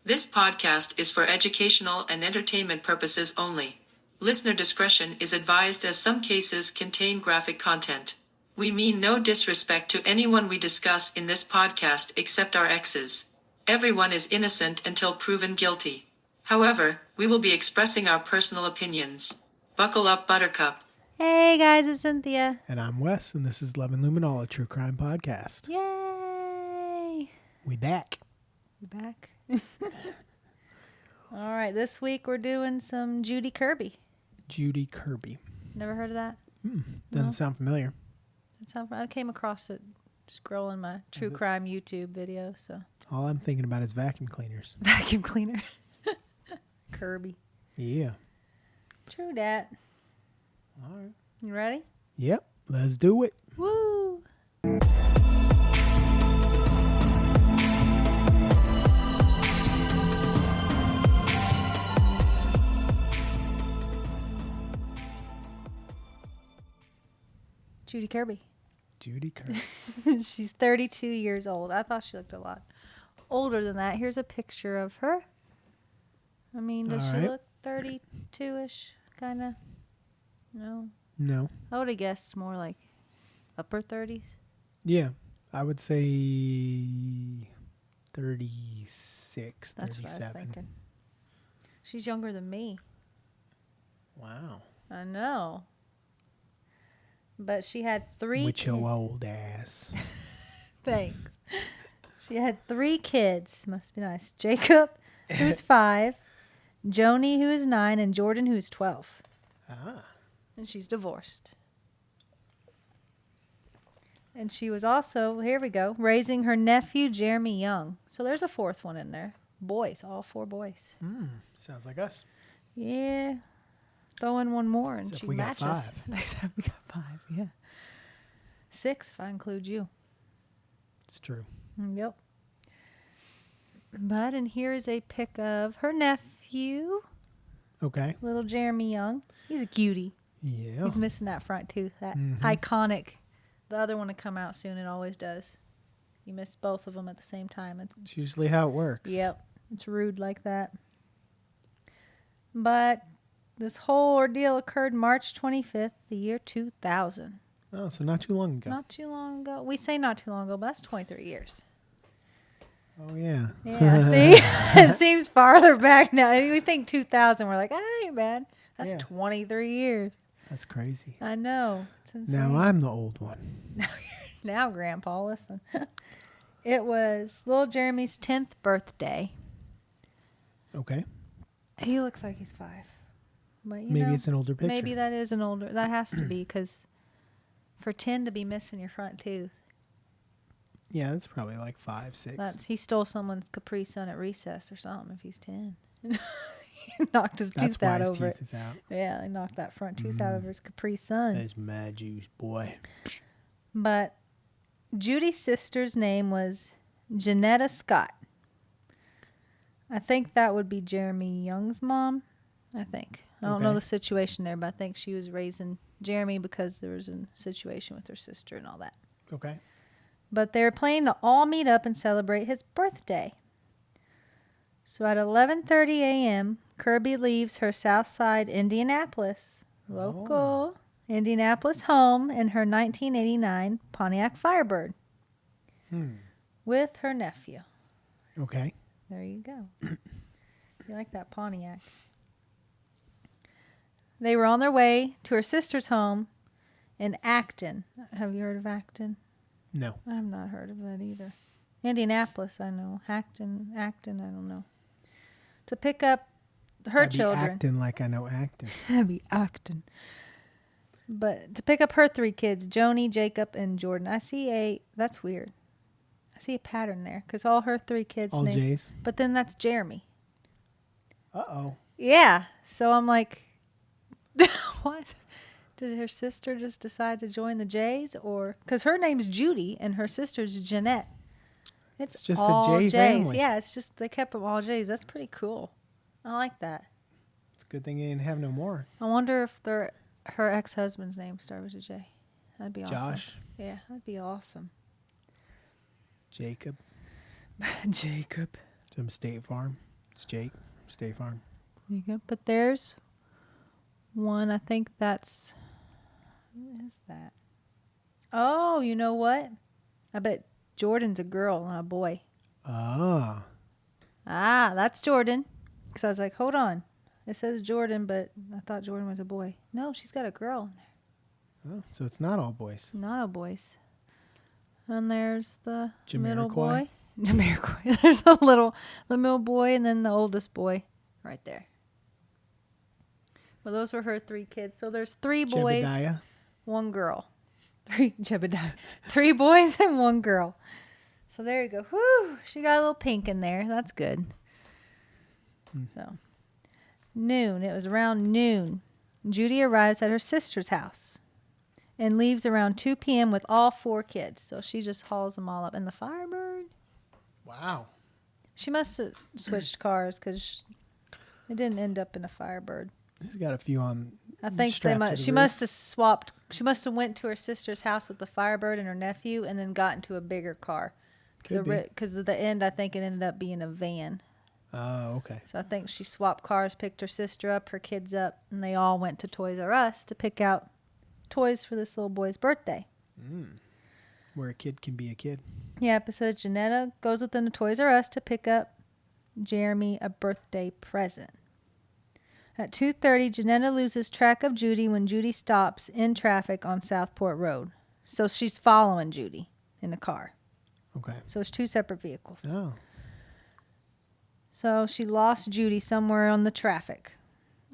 This podcast is for educational and entertainment purposes only. Listener discretion is advised as some cases contain graphic content. We mean no disrespect to anyone we discuss in this podcast except our exes. Everyone is innocent until proven guilty. However, we will be expressing our personal opinions. Buckle up, Buttercup. Hey guys, it's Cynthia. And I'm Wes, and this is Love and Luminol, a true crime podcast. Yay! We back. You back? All right, this week we're doing some Judy Kirby. Judy Kirby. Never heard of that? Doesn't sound familiar. I came across it scrolling my true crime YouTube video. So All I'm thinking about is vacuum cleaners. vacuum cleaner. Kirby. Yeah. True dat. All right. You ready? Yep. Let's do it. Woo! Judy Kirby. Judy Kirby. She's 32 years old. I thought she looked a lot older than that. Here's a picture of her. I mean, does she look 32-ish, kind of? No. No. I would have guessed more like upper 30s. Yeah. I would say 36, That's 37. what I was thinking. She's younger than me. Wow. I know. But she had three With your old ass. Thanks. She had 3 kids. Must be nice. Jacob, who's 5. Joni, who is 9. And Jordan, who is 12. Ah. And she's divorced. And she was also, here we go, raising her nephew, Jeremy Young. So there's a 4th one in there. Boys, all 4 boys. Sounds like us. Yeah. Throw in one more and Except she we got matches. 5. Except we got 5, yeah. 6 if I include you. It's true. Yep. But, and here is a pic of her nephew, Okay. little Jeremy Young. He's a cutie. Yeah. He's missing that front tooth, that iconic. The other one to come out soon, it always does. You miss both of them at the same time. It's usually how it works. Yep. It's rude like that. But this whole ordeal occurred March 25th, the year 2000. Oh, so not too long ago. Not too long ago. We say not too long ago, but that's 23 years. Oh, yeah. Yeah, see? It seems farther back now. We think 2000. We're like, that ain't bad. That's 23 years. That's crazy. I know. It's insane. Now I'm the old one. Now, Grandpa, listen. It was little Jeremy's 10th birthday. Okay. He looks like he's 5. But Maybe it's an older picture. Maybe that is an older. That has to be because for 10 to be missing your front tooth. Yeah, that's probably like 5, 6. He stole someone's Capri Sun at recess or something if he's 10. He knocked his That's tooth why out his over teeth it. is out. Yeah, he knocked that front tooth out of his Capri Sun. That's mad juice, boy. But Judy's sister's name was Janetta Scott. I think that would be Jeremy Young's mom. I think. I don't know the situation there, but I think she was raising Jeremy because there was a situation with her sister and all that. Okay. But they were planning to all meet up and celebrate his birthday. So at 11:30 a.m., Kirby leaves her Southside Indianapolis, local Indianapolis home in her 1989 Pontiac Firebird with her nephew. Okay. There you go. You like that Pontiac. They were on their way to her sister's home in Acton. Have you heard of Acton? No. I have not heard of that either. Indianapolis, I know. Acton, I don't know. To pick up her children. Acting like I know acting. That'd be Acton. But to pick up her 3 kids, Joni, Jacob, and Jordan. That's weird. I see a pattern there because all her 3 kids. All J's. But then that's Jeremy. Uh-oh. Yeah. So I'm like, what? Did her sister just decide to join the J's? Or because her name's Judy and her sister's Jeanette. It's just all a J J's. family. Yeah, it's just they kept them all J's. That's pretty cool. I like that. It's a good thing you didn't have no more. I wonder if her ex-husband's name starts with a J. That'd be awesome. Josh. Yeah, that'd be awesome. Jacob. Jacob. Some State Farm. It's Jake, State Farm. There you go. But there's one. I think that's... What is that? Oh, you know what? I bet Jordan's a girl, not a boy. Ah. Ah, that's Jordan. Because I was like, hold on. It says Jordan, but I thought Jordan was a boy. No, she's got a girl in there. Oh, so it's not all boys. Not all boys. And there's the middle Jamiroquai? boy. Jamiroquai. There's the middle boy and then the oldest boy right there. Well, those were her 3 kids. So there's 3 boys, Jebediah. 1 girl. Jebediah. 3 boys and 1 girl. So there you go. Whew, she got a little pink in there. That's good. So noon. It was around noon. Judy arrives at her sister's house and leaves around 2 p.m. with all 4 kids. So she just hauls them all up. And the Firebird, Wow. she must have switched cars because it didn't end up in a Firebird. She's got a few on. I think she must have swapped. She must have went to her sister's house with the Firebird and her nephew and then got into a bigger car. Because at the end, I think it ended up being a van. Oh, okay. So I think she swapped cars, picked her sister up, her kids up, and they all went to Toys R Us to pick out toys for this little boy's birthday. Where a kid can be a kid. Yep, it says Janetta goes with them to Toys R Us to pick up Jeremy a birthday present. At 2:30, Janetta loses track of Judy when Judy stops in traffic on Southport Road. So she's following Judy in the car. Okay. So it's 2 separate vehicles. Oh. So she lost Judy somewhere on the traffic.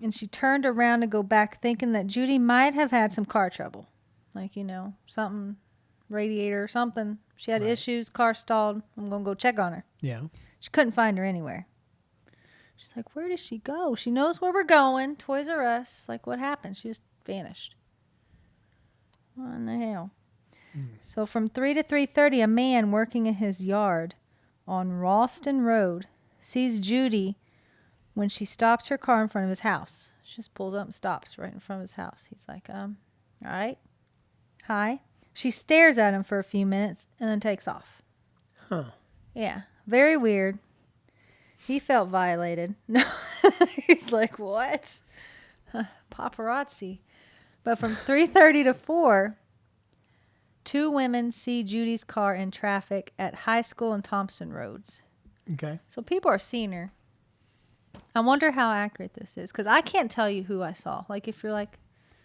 And she turned around to go back thinking that Judy might have had some car trouble. Like, something, radiator or something. She had issues, car stalled. I'm going to go check on her. Yeah. She couldn't find her anywhere. She's like, where did she go? She knows where we're going. Toys R Us. Like, what happened? She just vanished. What in the hell? So from 3 to 3:30, a man working in his yard on Ralston Road sees Judy when she stops her car in front of his house. She just pulls up and stops right in front of his house. He's like, all right. Hi. She stares at him for a few minutes and then takes off. Huh. Yeah. Very weird. He felt violated. No. He's like, what? Paparazzi. But from 3:30 to 4, 2 women see Judy's car in traffic at High School and Thompson Roads. Okay. So people are seeing her. I wonder how accurate this is because I can't tell you who I saw. Like if you're like,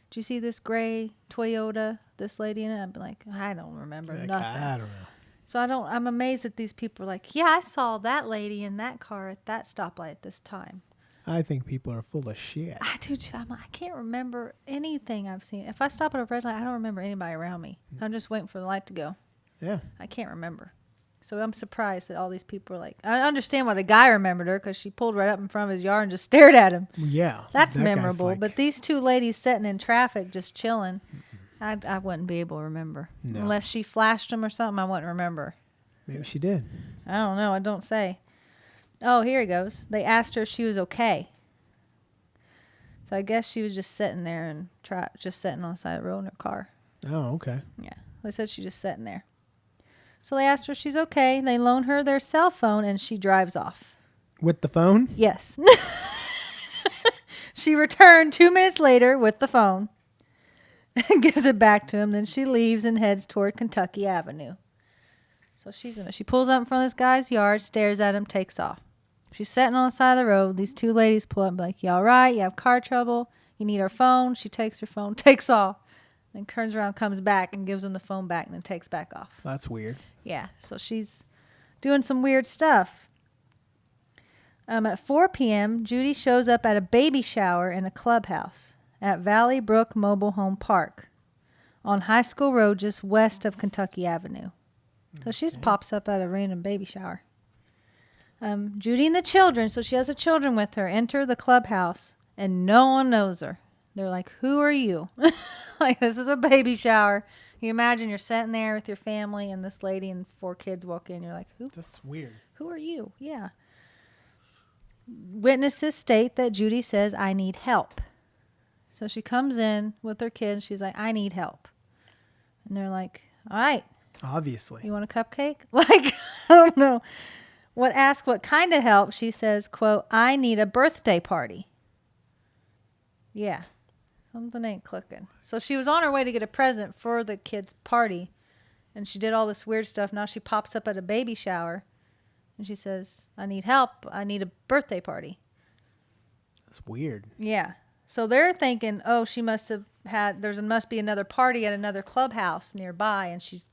did you see this gray Toyota, this lady in it? I'd be like, I don't remember nothing. I don't know. So I'm amazed that these people are like, yeah, I saw that lady in that car at that stoplight at this time. I think people are full of shit. I do. I can't remember anything I've seen. If I stop at a red light, I don't remember anybody around me. I'm just waiting for the light to go. Yeah. I can't remember. So I'm surprised that all these people are like, I understand why the guy remembered her because she pulled right up in front of his yard and just stared at him. Yeah. That's that memorable. like, But these 2 ladies sitting in traffic just chilling, I wouldn't be able to remember. No. Unless she flashed them or something, I wouldn't remember. maybe she did. I don't know. I don't say. Oh, here he goes. They asked her if she was okay. So I guess she was just sitting there and just sitting on the side of the road in her car. Oh, okay. Yeah. They said she's just sitting there. So they asked her if she's okay. They loan her their cell phone and she drives off. With the phone? Yes. She returned 2 minutes later with the phone and gives it back to him. Then she leaves and heads toward Kentucky Avenue. So she pulls up in front of this guy's yard, stares at him, takes off. She's sitting on the side of the road. These 2 ladies pull up and be like, you all right? You have car trouble? You need our phone? She takes her phone, takes off. Then turns around, comes back, and gives him the phone back, and then takes back off. That's weird. Yeah, so she's doing some weird stuff. At 4 p.m., Judy shows up at a baby shower in a clubhouse at Valley Brook Mobile Home Park on High School Road just west of Kentucky Avenue. So she just pops up at a random baby shower. Judy and the children, so she has the children with her, enter the clubhouse, and no one knows her. They're like, who are you? Like, this is a baby shower. You imagine you're sitting there with your family, and this lady and 4 kids walk in. You're like, who? That's weird. Who are you? Yeah. Witnesses state that Judy says, I need help. So she comes in with her kids. She's like, I need help. And they're like, all right. Obviously. You want a cupcake? Like, I don't know. What kind of help, she says, quote, I need a birthday party. Yeah, something ain't clicking. So she was on her way to get a present for the kid's party, and she did all this weird stuff. Now she pops up at a baby shower, and she says, I need help. I need a birthday party. That's weird. Yeah. So they're thinking, oh, she must have must be another party at another clubhouse nearby, and she's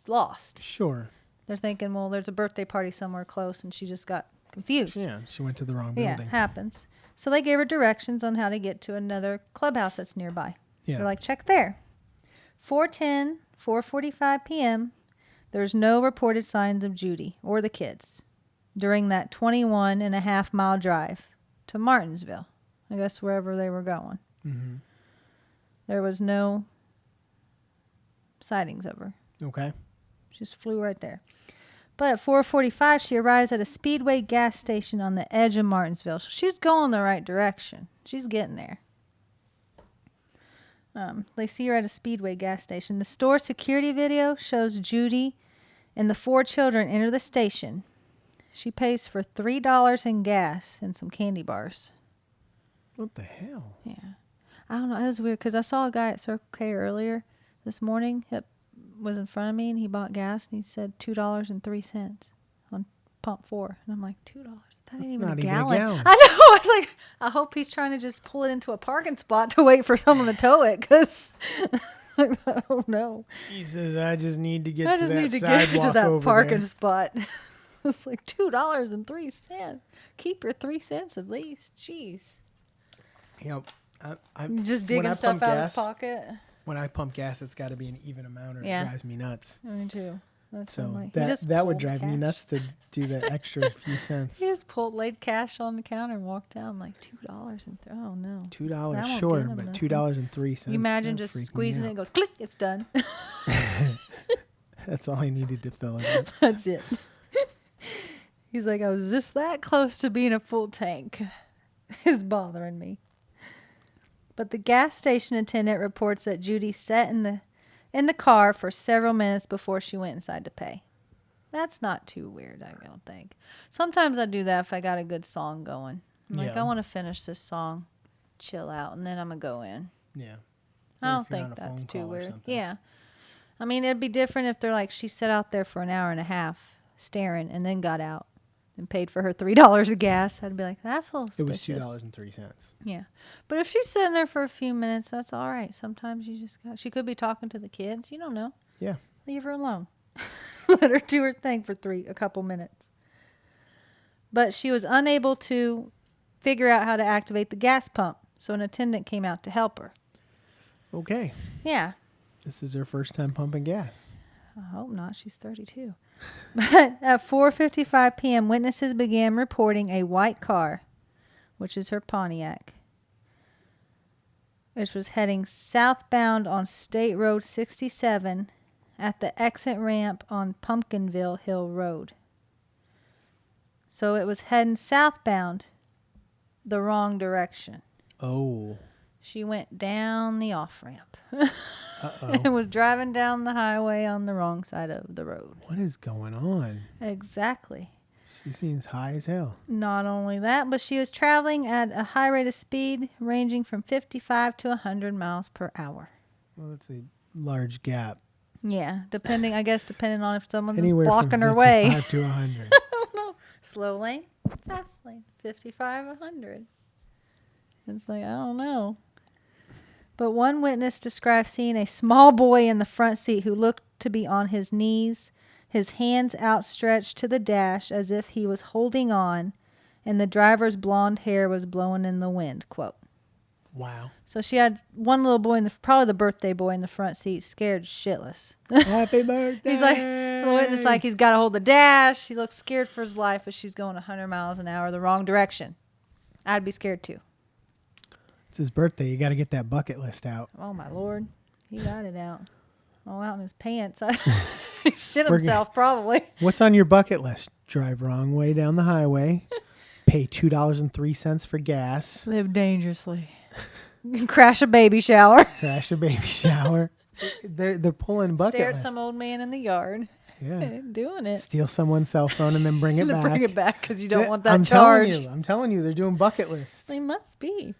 lost. Sure. They're thinking, well, there's a birthday party somewhere close, and she just got confused. Yeah, she went to the wrong building. Yeah, happens. So they gave her directions on how to get to another clubhouse that's nearby. Yeah. They're like, check there. 4:45 p.m., there's no reported signs of Judy or the kids during that 21.5-mile drive to Martinsville, I guess wherever they were going. Mm-hmm. There was no sightings of her. Okay. She just flew right there. But at 4:45, she arrives at a Speedway gas station on the edge of Martinsville. So she's going the right direction. She's getting there. They see her at a Speedway gas station. The store security video shows Judy and the 4 children enter the station. She pays for $3 in gas and some candy bars. What the hell? Yeah. I don't know. It was weird because I saw a guy at Circle K earlier this morning. It was in front of me, and he bought gas, and he said $2.03 on pump 4. And I'm like, $2? That ain't even a gallon. I know. I was like, I hope he's trying to just pull it into a parking spot to wait for someone to tow it, because I don't know. He says, I just need to get I to just that need to sidewalk get to that over parking there. spot. It's like $2.03. Keep your 3 cents at least. Jeez. You know, I'm Just digging stuff out of his pocket. When I pump gas, it's got to be an even amount, or Yeah. it drives me nuts. Me too. That's So like, that would drive me nuts to do that extra few cents. He just laid cash on the counter and walked out. I'm like, $2 and oh no. $2, sure, but nothing. $2.03. You imagine just squeezing it and goes click, it's done. That's all I needed to fill it up. That's it. He's like, I was just that close to being a full tank. It's bothering me. But the gas station attendant reports that Judy sat in the car for several minutes before she went inside to pay. That's not too weird, I don't think. Sometimes I do that if I got a good song going. I'm like, I want to finish this song, chill out, and then I'm going to go in. Yeah. I don't think that's too weird. Yeah. I mean, it'd be different if they're like, she sat out there for an hour and a half staring and then got out and paid for her $3 of gas. I'd be like, that's a little suspicious. It was $2.03. Yeah. But if she's sitting there for a few minutes, that's all right. Sometimes you just she could be talking to the kids. You don't know. Yeah. Leave her alone. Let her do her thing for a couple minutes. But she was unable to figure out how to activate the gas pump, so an attendant came out to help her. Okay. Yeah. This is her first time pumping gas. I hope not. She's 32. But at 4:55 p.m., witnesses began reporting a white car, which is her Pontiac, which was heading southbound on State Road 67 at the exit ramp on Pumpkinville Hill Road. So it was heading southbound the wrong direction. Oh. She went down the off-ramp. Uh-oh. And was driving down the highway on the wrong side of the road. What is going on? Exactly. She seems high as hell. Not only that, but she was traveling at a high rate of speed ranging from 55 to 100 miles per hour. Well, that's a large gap. Yeah, depending on if someone's Anywhere blocking from her way. 55 to 100. I don't know. Slow lane, fast lane, 55, 100. It's like, I don't know. But one witness described seeing a small boy in the front seat who looked to be on his knees, his hands outstretched to the dash as if he was holding on, and the driver's blonde hair was blowing in the wind, quote. Wow. So she had one little boy, probably the birthday boy in the front seat, scared shitless. Happy birthday! He's like, the witness like he's got to hold the dash. He looks scared for his life as she's going 100 miles an hour the wrong direction. I'd be scared too. It's his birthday. You got to get that bucket list out. Oh, my Lord. He got it out. All out in his pants. He shit himself, probably. What's on your bucket list? Drive wrong way down the highway. Pay $2.03 for gas. Live dangerously. Crash a baby shower. Crash a baby shower. They're pulling bucket Stare at lists. some old man in the yard. Yeah. Doing it. Steal someone's cell phone and then bring it back. Bring it back because you don't want that I'm charge. I'm telling you, they're doing bucket lists. They must be.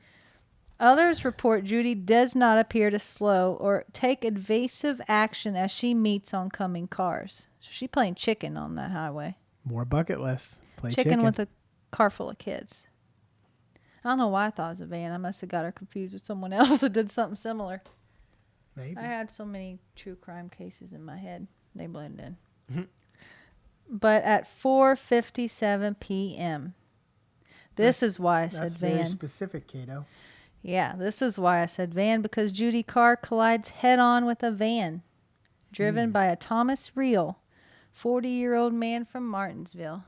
Others report Judy does not appear to slow or take evasive action as she meets oncoming cars. So she's playing chicken on that highway. More bucket lists. Play Chicken with a car full of kids. I don't know why I thought it was a van. I must have got her confused with someone else that did something similar. Maybe. I had so many true crime cases in my head. They blend in. But at 4:57 p.m. This is why I said That's van. very specific, Kato. Yeah, this is why I said van, because Judy Carr collides head-on with a van driven by a Thomas Reel, 40-year-old man from Martinsville.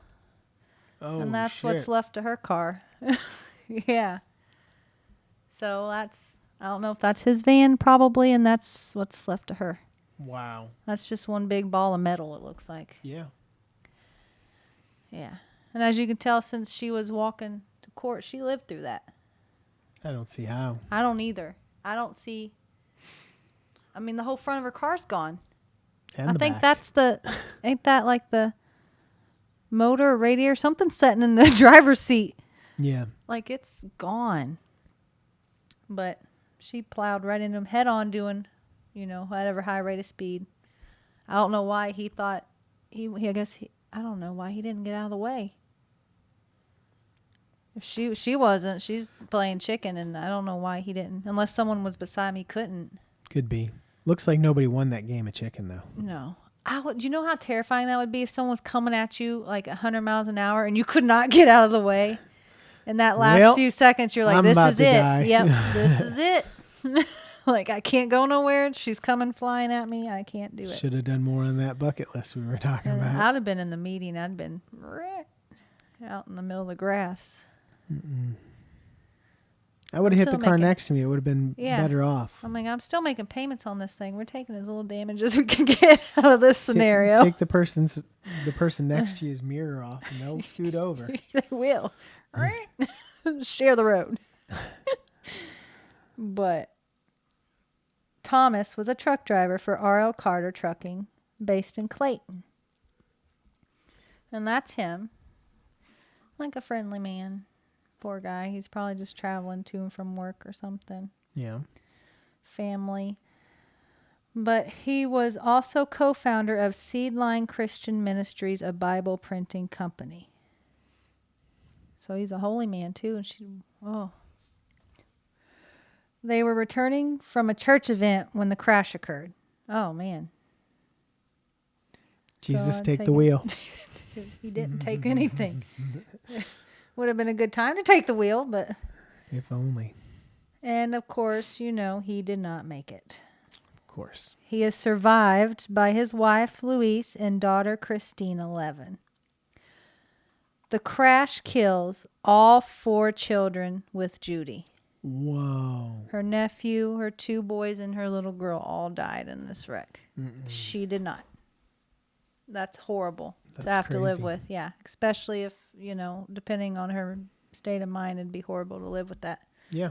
Oh, And that's shit. what's left of her car. Yeah. So that's, I don't know if that's his van probably, and that's what's left of her. Wow. That's just one big ball of metal, it looks like. Yeah. Yeah. And as you can tell, since she was walking to court, she lived through that. I don't see how. I don't either. I don't see. I mean, the whole front of her car's gone. And I the think back. that's the. Ain't that like the motor or radiator? Something sitting in the driver's seat. Yeah. Like it's gone. But she plowed right into him head on, doing, whatever high rate of speed. I don't know why he thought I don't know why he didn't get out of the way. If she wasn't, she's playing chicken, and I don't know why he didn't. Unless someone was beside him, he couldn't. Could be. Looks like nobody won that game of chicken, though. No. Do you know how terrifying that would be if someone was coming at you like 100 miles an hour and you could not get out of the way? In that last few seconds, you're like, I'm this about is to it. die. Yep, this is it. Like, I can't go nowhere. She's coming flying at me. I can't do it. Should have done more on that bucket list we were talking about. I'd have been in the meeting. I'd been out in the middle of the grass. I would have hit still the car making- next to me. It would have been better off. I'm like, I'm still making payments on this thing. We're taking as little damage as we can get out of this scenario. Take the person next to you's mirror off, and they'll scoot over. They will. Share the road. But Thomas was a truck driver for R.L. Carter Trucking, based in Clayton. And that's him. Like a friendly man. Poor guy. He's probably just traveling to and from work or something. Yeah. Family. But he was also co-founder of Seedline Christian Ministries, a Bible printing company. So he's a holy man too. And they were returning from a church event when the crash occurred. Oh man. Jesus, So, take the wheel. He didn't take anything. Would have been a good time to take the wheel, but. If only. And of course, he did not make it. Of course. He is survived by his wife, Louise, and daughter, Christine, 11. The crash kills all 4 children with Judy. Whoa. Her nephew, her 2 boys, and her little girl all died in this wreck. She did not. That's horrible to have to live crazy. with. Yeah, especially if, depending on her state of mind, it'd be horrible to live with that. Yeah.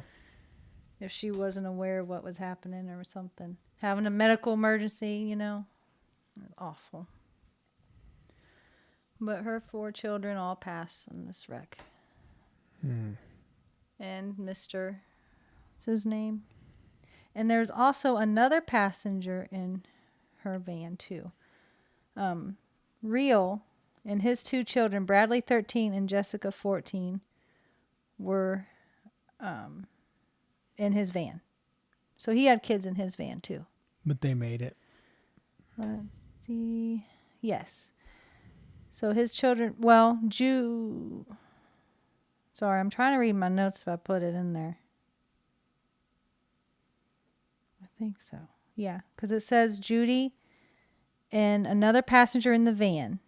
If she wasn't aware of what was happening or something. Having a medical emergency, awful. But her 4 children all pass in this wreck. And Mr. What's his name? And there's also another passenger in her van, too. Reel and his 2 children, Bradley, 13, and Jessica, 14, were in his van. So he had kids in his van, too. But they made it. Let's see. Yes. So his children, sorry, I'm trying to read my notes if I put it in there. I think so. Yeah, because it says Judy and another passenger in the van.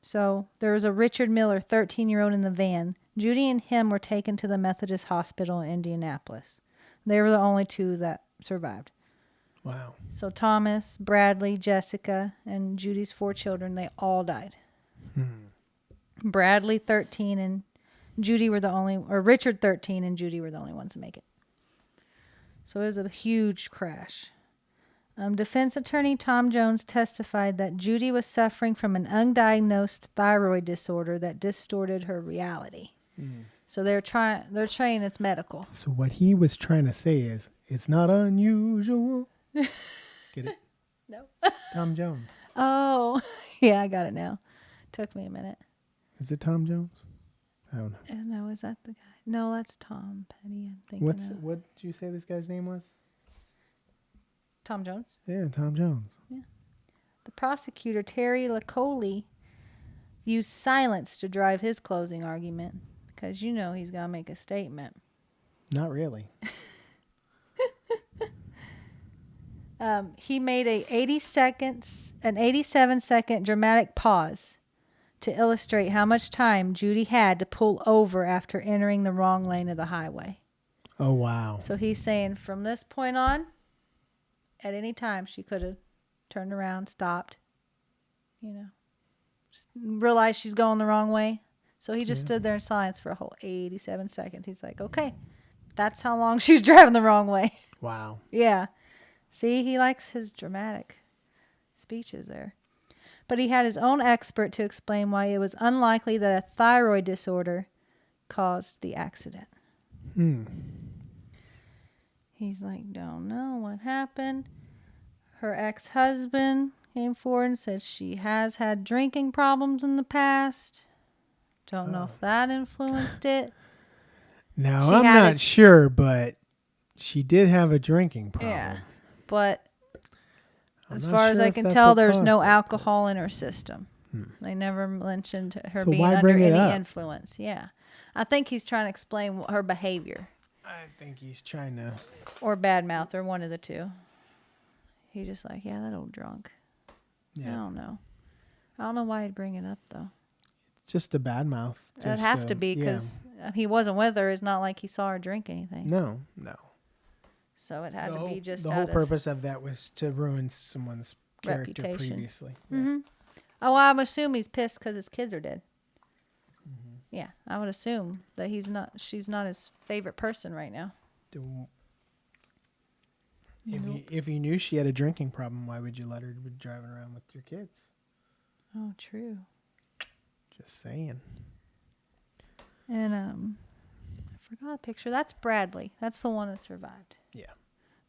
So there was a Richard Miller, 13-year-old in the van. Judy and him were taken to the Methodist Hospital in Indianapolis. They were the only 2 that survived. Wow. So Thomas, Bradley, Jessica, and Judy's 4 children, they all died. Bradley, 13, and Judy were Richard, 13, and Judy were the only ones to make it. So it was a huge crash. Defense attorney Tom Jones testified that Judy was suffering from an undiagnosed thyroid disorder that distorted her reality. So they're saying it's medical. So what he was trying to say is, it's not unusual. Get it? No. Tom Jones. Oh, yeah, I got it now. Took me a minute. Is it Tom Jones? I don't know. No, is that the guy? No, that's Tom Petty. I'm thinking of. What did you say this guy's name was? Tom Jones. Yeah, Tom Jones. The prosecutor, Terry Lacoli, used silence to drive his closing argument because he's going to make a statement. Not really. He made an 87-second dramatic pause to illustrate how much time Judy had to pull over after entering the wrong lane of the highway. Oh, wow. So he's saying from this point on, at any time she could have turned around, stopped, just realized she's going the wrong way. So he just stood there in silence for a whole 87 seconds. He's like, okay, that's how long she's driving the wrong way. Wow. Yeah. See, he likes his dramatic speeches there. But he had his own expert to explain why it was unlikely that a thyroid disorder caused the accident. He's like, don't know what happened. Her ex-husband came forward and said she has had drinking problems in the past. Don't know if that influenced it. Now, She I'm had not sure, but she did have a drinking problem. Yeah. But I'm as not far as sure I if can that's tell, what there's caused no it. alcohol in her system. They never mentioned her So being why under bring it any up? influence. Yeah. I think he's trying to explain her behavior I think he's trying to... or badmouth or one of the two. He just like, yeah, that old drunk. Yeah. I don't know. I don't know why he'd bring it up, though. Just a bad mouth. It'd have to be because he wasn't with her. It's not like he saw her drink anything. No. So it had to be just the out whole of purpose of that was to ruin someone's character reputation. previously. Mm-hmm. Oh, I'm assuming he's pissed because his kids are dead. Yeah, I would assume that she's not his favorite person right now. If you knew she had a drinking problem, why would you let her be driving around with your kids? Oh, true. Just saying. And I forgot a picture. That's Bradley. That's the one that survived. Yeah.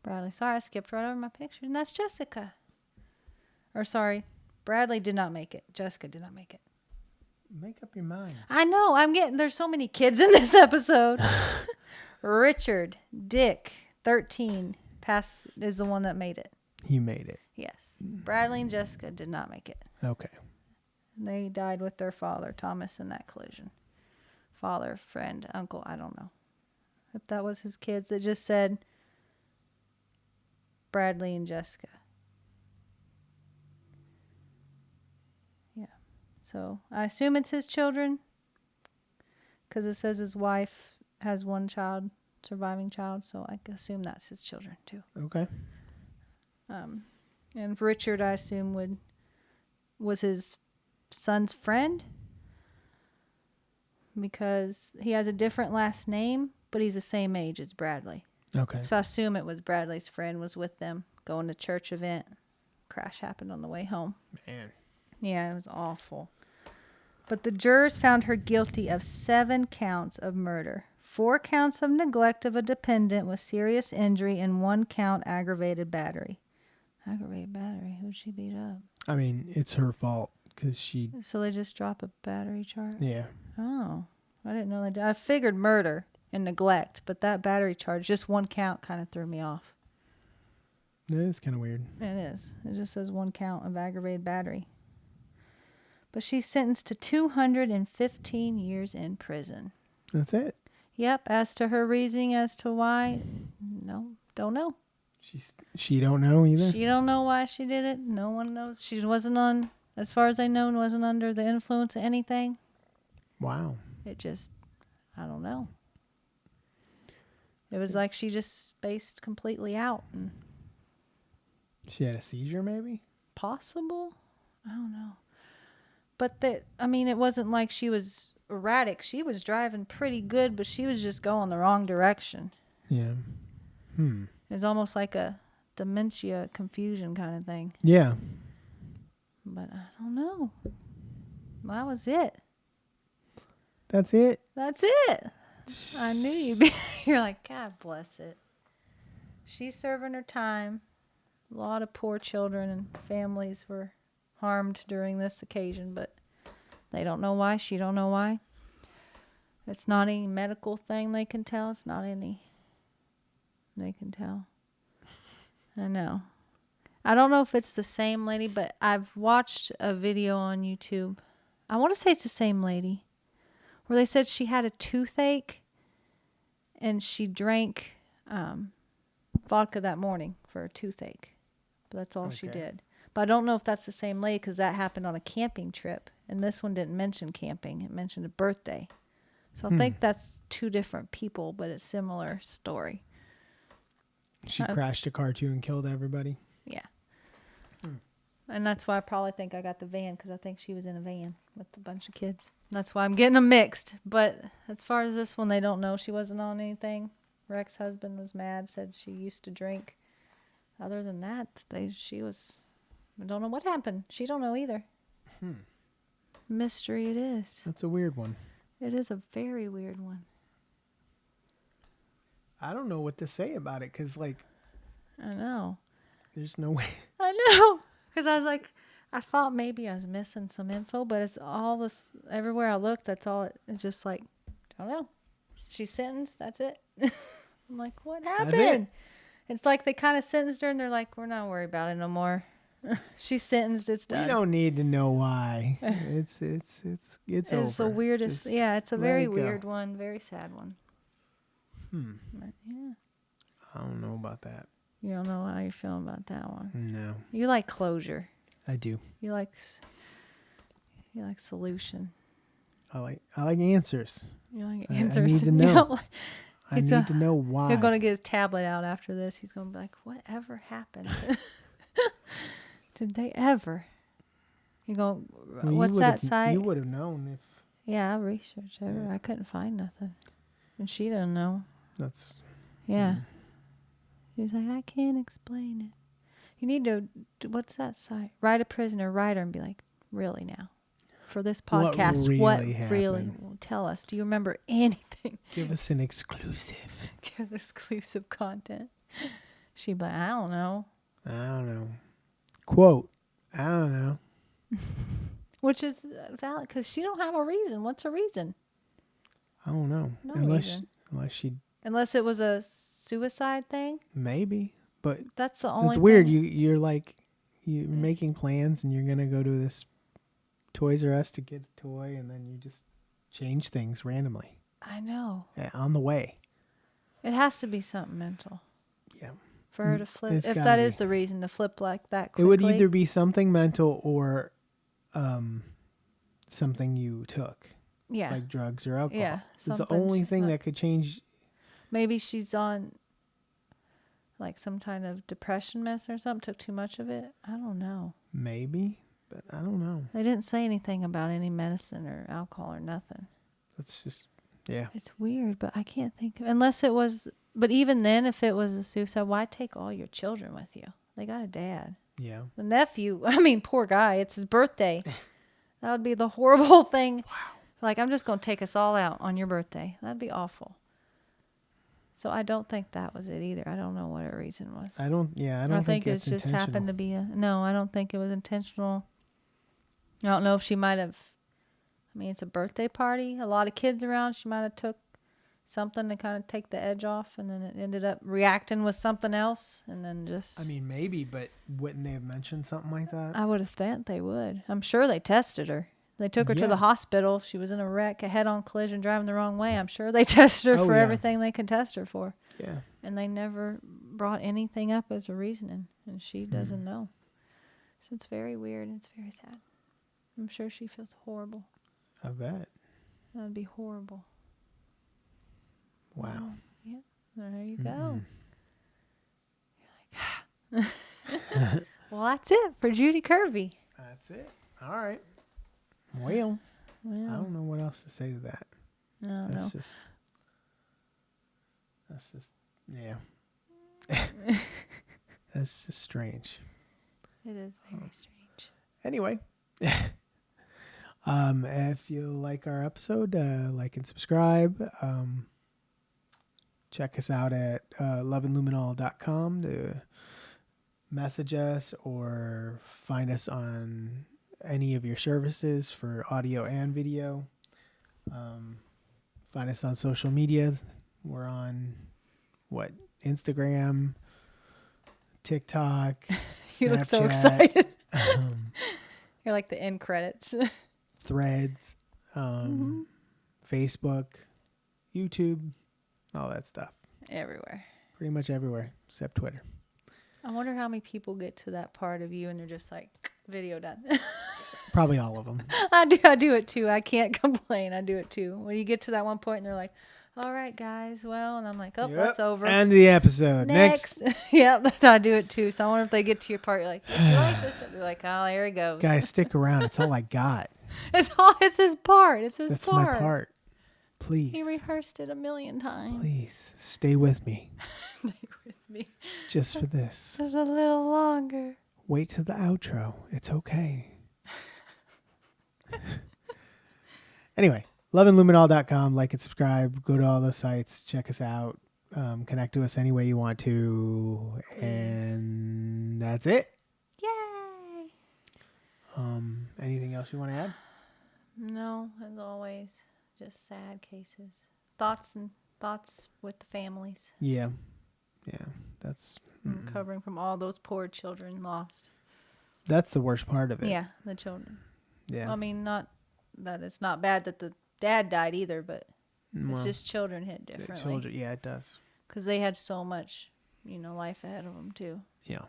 Bradley. Sorry, I skipped right over my picture. And that's Jessica. Or sorry, Bradley did not make it. Jessica did not make it. Make up your mind. I know. There's so many kids in this episode. Richard, Dick, 13, is the one that made it. He made it. Yes. Bradley and Jessica did not make it. Okay. They died with their father, Thomas, in that collision. Father, friend, uncle, I don't know. If that was his kids, it just said Bradley and Jessica. Yeah. So I assume it's his children because it says his wife has one child, surviving child, so I assume that's his children too. Okay. And Richard, I assume, was his son's friend because he has a different last name, but he's the same age as Bradley. Okay. So I assume it was Bradley's friend was with them going to church event. Crash happened on the way home. Man. Yeah, it was awful. But the jurors found her guilty of 7 counts of murder, 4 counts of neglect of a dependent with serious injury, and 1 count aggravated battery. Aggravated battery? Who'd she beat up? I mean, it's her fault because she... So they just drop a battery charge? Yeah. Oh, I didn't know they did. I figured murder and neglect, but that battery charge, just 1 count, kind of threw me off. That is kind of weird. It is. It just says 1 count of aggravated battery. But she's sentenced to 215 years in prison. That's it. Yep. As to her reasoning as to why, no, don't know. She don't know either? She don't know why she did it. No one knows. She wasn't on, as far as I know, wasn't under the influence of anything. Wow. It just, I don't know. It was like she just spaced completely out. And She had a seizure maybe? possible? I don't know. But it wasn't like she was erratic. She was driving pretty good, but she was just going the wrong direction. Yeah. It was almost like dementia confusion kind of thing. Yeah. But I don't know. That was it. That's it. That's it. I knew you'd be. You're like, God bless it. She's serving her time. A lot of poor children and families were harmed during this occasion, but they don't know why. She don't know why. It's not any medical thing they can tell. It's not any they can tell. I know. I don't know if it's the same lady, but I've watched a video on YouTube. I want to say it's the same lady, where they said she had a toothache and she drank vodka that morning for a toothache. But that's all she did. But I don't know if that's the same lady because that happened on a camping trip. And this one didn't mention camping. It mentioned a birthday. So I think that's two different people, but it's similar story. She crashed a car too and killed everybody. Yeah. And that's why I probably think I got the van, because I think she was in a van with a bunch of kids. That's why I'm getting them mixed. But as far as this one, they don't know. She wasn't on anything. Her ex-husband was mad, said she used to drink. Other than that, she was... I don't know what happened. She don't know either. Mystery it is. That's a weird one. It is a very weird one. I don't know what to say about it because, like... I know. There's no way. I know. Because I was like... I thought maybe I was missing some info, but it's all this... Everywhere I look, that's all it's just like... I don't know. She's sentenced. That's it. I'm like, what happened? That's it. It's like they kind of sentenced her and they're like, we're not worried about it no more. She's sentenced. It's done. We don't need to know why. It's over. It's the weirdest. Just yeah, it's a let very it go. weird one. Very sad one. But, yeah. I don't know about that. You don't know how you're feeling about that one. No, You like closure. I do. You like solution. I like answers. You like I answers. need to You know. don't like- I need to know why. You're going to get his tablet out after this. He's going to be like, whatever happened? Did they ever? You go, Well, what's that site? You would have known if Yeah, I researched it. I couldn't find nothing. And she didn't know. that's... Yeah. She's like, I can't explain it. You need to, what's that site? Write a prisoner writer and be like, really now? For this podcast, what really happened? Well, tell us. Do you remember anything? Give us an exclusive. Give exclusive content. She'd be like, I don't know. I don't know. Quote, I don't know. Which is valid because she don't have a reason. What's her reason? I don't know. No unless reason. she... Unless it was a suicide thing. Maybe. But that's the only it's weird. thing. You're like, you're making plans and you're going to go to this Toys R Us to get a toy and then you just change things randomly. I know. On the way. It has to be something mental. Yeah. For her to flip. It's If gotta that be. is the reason to flip like that quickly. It would either be something mental or something you took. Yeah. Like drugs or alcohol. Yeah, It's the something only she's thing not- that could change. Maybe she's on like some kind of depression mess or something. Took too much of it. I don't know. Maybe, but I don't know. They didn't say anything about any medicine or alcohol or nothing. That's just, yeah. It's weird, but I can't think of, unless it was, but even then, if it was a suicide, why take all your children with you? They got a dad. Yeah. The nephew, I mean, poor guy, it's his birthday. That would be the horrible thing. Wow. Like, I'm just going to take us all out on your birthday. That'd be awful. So I don't think that was it either. I don't know what her reason was. I don't think it's just happened to be no, I don't think it was intentional. I don't know if she might have, I mean, it's a birthday party, a lot of kids around. She might have took something to kind of take the edge off, and then it ended up reacting with something else, and then just... I mean, maybe, but wouldn't they have mentioned something like that? I would have thought they would. I'm sure they tested her. They took her to Yeah. the hospital. She was in a wreck, a head-on collision, driving the wrong way. I'm sure they tested her for yeah. everything they could test her for. Yeah. And they never brought anything up as a reasoning, and she doesn't know. So it's very weird, and it's very sad. I'm sure she feels horrible. I bet. That would be horrible. Wow. Yeah, there you go. You're like, well, that's it for Judy Kirby. That's it. All right. Well, Well, I don't know what else to say to that. I don't know. That's just, yeah. That's just strange. It is very strange. Anyway, if you like our episode, like and subscribe. Check us out at loveandluminol.com to message us or find us on any of your services for audio and video. Find us on social media. We're on Instagram, TikTok, You look so Snapchat, excited. You're like the end credits. Threads, Facebook, YouTube, all that stuff. Everywhere. Pretty much everywhere except Twitter. I wonder how many people get to that part of you and they're just like, video done. Probably all of them. I do it too. I can't complain. I do it too. When you get to that one point and they're like, all right, guys, well, and I'm like, oh, that's over. End of the episode. Next. Yeah, that's how I do it too. So I wonder if they get to your part, you're like, if you like this, they're like, oh, there he goes. Guys, stick around. It's all I got. It's his part. It's his That's part. my part. Please. He rehearsed it 1,000,000 times. Please stay with me. Stay with me. Just for this. Just a little longer. Wait till the outro. It's okay. Anyway, loveandluminol.com. Like and subscribe. Go to all those sites. Check us out. Connect to us any way you want to. And that's it. Yay. Anything else you want to add? No, as always, just sad cases. Thoughts with the families. Yeah. That's Recovering from all those poor children lost. that's the worst part of it. Yeah, the children. Yeah. I mean, not that it's not bad that the dad died either, but it's Well, just children hit the differently. children, yeah, it does. Because they had so much, life ahead of them too. Yeah.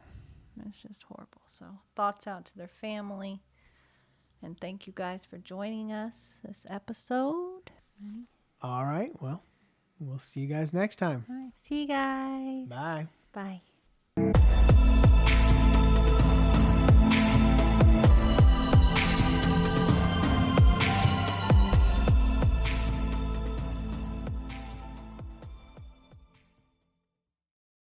It's just horrible. So thoughts out to their family. And thank you guys for joining us this episode. All right. Well, we'll see you guys next time. All right. See you guys. Bye. Bye.